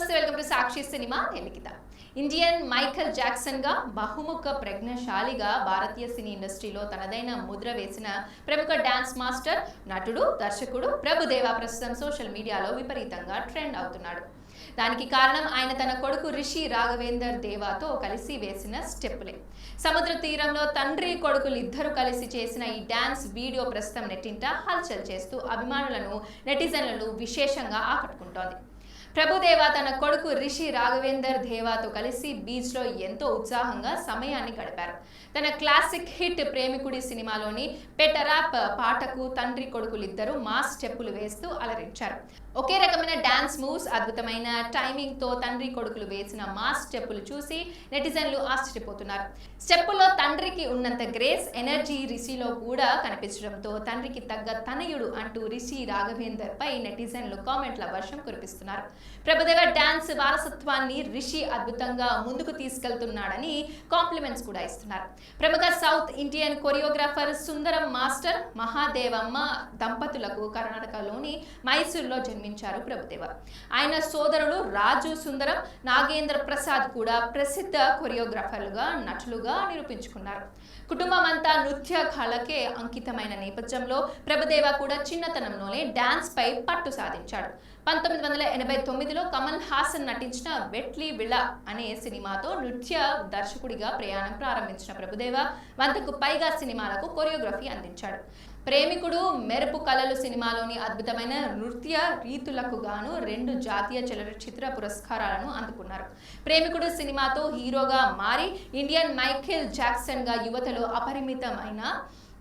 నమస్తే, welcome to Sakshi cinema. నేను లిఖిత. Indian Michael Jackson గా బహుముఖ ప్రజ్ఞాశాలిగా భారతీయ సినీ ఇండస్ట్రీలో తనదైన ముద్ర వేసిన ప్రముఖ డాన్స్ మాస్టర్, నటుడు, దర్శకుడు ప్రభుదేవా ప్రస్తుతం సోషల్ మీడియాలో విపరీతంగా ట్రెండ్ అవుతున్నాడు. దానికి కారణం ఆయన తన కొడుకు రిషి రాఘవేందర్ దేవాతో కలిసి వేసిన స్టెప్పులే. సముద్ర తీరంలో తండ్రి కొడుకులు ఇద్దరు కలిసి చేసిన ఈ డాన్స్ వీడియో ప్రస్తుతం నెట్టింట హల్చల్ చేస్తూ అభిమానులను, నెటిజన్లను విశేషంగా ఆకట్టుకుంటోంది. ప్రభుదేవా తన కొడుకు రిషి రాఘవేందర్ దేవాతో కలిసి బీచ్లో ఎంతో ఉత్సాహంగా సమయాన్ని గడిపారు. తన క్లాసిక్ హిట్ ప్రేమికుడి సినిమాలోని పెటరాప్ పాటకు తండ్రి కొడుకులిద్దరూ మాస్ స్టెప్పులు వేస్తూ అలరించారు. ఒకే రకమైన డాన్స్ మూవ్స్, అద్భుతమైన టైమింగ్తో తండ్రి కొడుకులు వేసిన మాస్ స్టెప్పులు చూసి నెటిజన్లు ఆశ్చర్యపోతున్నారు. స్టెప్పులో తండ్రికి ఉన్నంత గ్రేస్, ఎనర్జీ రిషిలో కూడా కనిపించడంతో తండ్రికి తగ్గ తనయుడు అంటూ రిషి రాఘవేందర్ పై నెటిజన్లు కామెంట్ల వర్షం కురిపిస్తున్నారు. ప్రభుదేవా డాన్స్ వారసత్వాన్ని రిషి అద్భుతంగా ముందుకు తీసుకెళ్తున్నాడని కాంప్లిమెంట్స్ కూడా ఇస్తున్నారు. ప్రముఖ సౌత్ ఇండియన్ కొరియోగ్రాఫర్ సుందరం మాస్టర్ మహాదేవమ్మ దంపతులకు కర్ణాటకలోని మైసూర్లో జన్మించారు ప్రభుదేవా. ఆయన సోదరుడు రాజు సుందరం, నాగేంద్ర ప్రసాద్ కూడా ప్రసిద్ధ కొరియోగ్రాఫర్లుగా, నటులుగా నిరూపించుకున్నారు. కుటుంబం అంతా నృత్య కళకే అంకితమైన నేపథ్యంలో ప్రభుదేవా కూడా చిన్నతనంలోనే డాన్స్ పై పట్టు సాధించాడు. 1989లో కమల్ హాసన్ నటించిన వెట్లీ విళ అనే సినిమాతో నృత్య దర్శకుడిగా ప్రయాణం ప్రారంభించిన ప్రభుదేవా 100కు పైగా సినిమాలకు కొరియోగ్రఫీ అందించాడు. ప్రేమికుడు, మెరుపు కళలు సినిమాలోని అద్భుతమైన నృత్య రీతులకు గాను 2 జాతీయ చలనచిత్ర పురస్కారాలను అందుకున్నారు. ప్రేమికుడు సినిమాతో హీరోగా మారి ఇండియన్ మైఖేల్ జాక్సన్ గా యువతలో అపరిమితమైన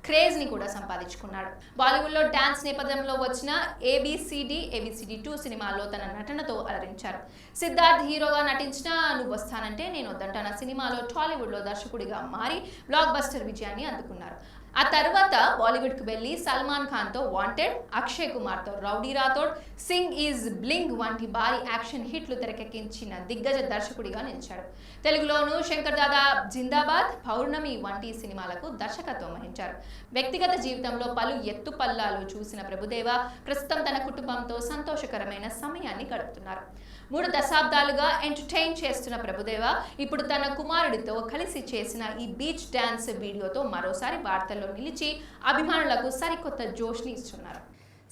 క్రేజ్ ని కూడా సంపాదించుకున్నాడు. బాలీవుడ్ లో డాన్స్ నేపథ్యంలో వచ్చిన ఏబిసిడి 2 సినిమాల్లో తన నటనతో అలరించారు. సిద్ధార్థ్ హీరోగా నటించిన నువ్వు వస్తానంటే నేను వద్దంటానా సినిమాలో టాలీవుడ్ లో దర్శకుడిగా మారి బ్లాక్ బస్టర్ విజయాన్ని అందుకున్నారు. ఆ తర్వాత బాలీవుడ్ కు వెళ్లి సల్మాన్ ఖాన్ తో వాంటెడ్, అక్షయ్ కుమార్ తో rowdy Rathod, Singh is bling వంటి భారీ యాక్షన్ హిట్లు తెరకెక్కించిన దిగ్గజ దర్శకుడిగా నిలిచాడు. తెలుగులోను శంకర్ దాదా జిందాబాద్, పౌర్ణమి వంటి సినిమాలకు దర్శకత్వం వహించారు. వ్యక్తిగత జీవితంలో పలు ఎత్తుపల్లాలు చూసిన ప్రభుదేవా ప్రస్తుతం తన కుటుంబంతో సంతోషకరమైన సమయాన్ని గడుపుతున్నారు. 3 దశాబ్దాలుగా ఎంటర్టైన్ చేస్తున్న ప్రభుదేవా ఇప్పుడు తన కుమారుడితో కలిసి చేసిన ఈ బీచ్ డాన్స్ వీడియోతో మరోసారి వార్తల్లో నిలిచి అభిమానులకు సరికొత్త జోష్ని ఇస్తున్నారు.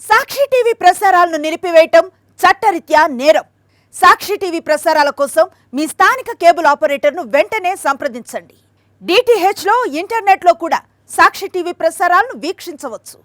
సాక్షి టీవీ ప్రసారాలను నిలిపివేయటం చట్టరీత్యా నేరం. సాక్షి టీవీ ప్రసారాల కోసం మీ స్థానిక కేబుల్ ఆపరేటర్ను వెంటనే సంప్రదించండి. DTHలో, ఇంటర్నెట్లో కూడా సాక్షి టీవీ ప్రసారాలను వీక్షించవచ్చు.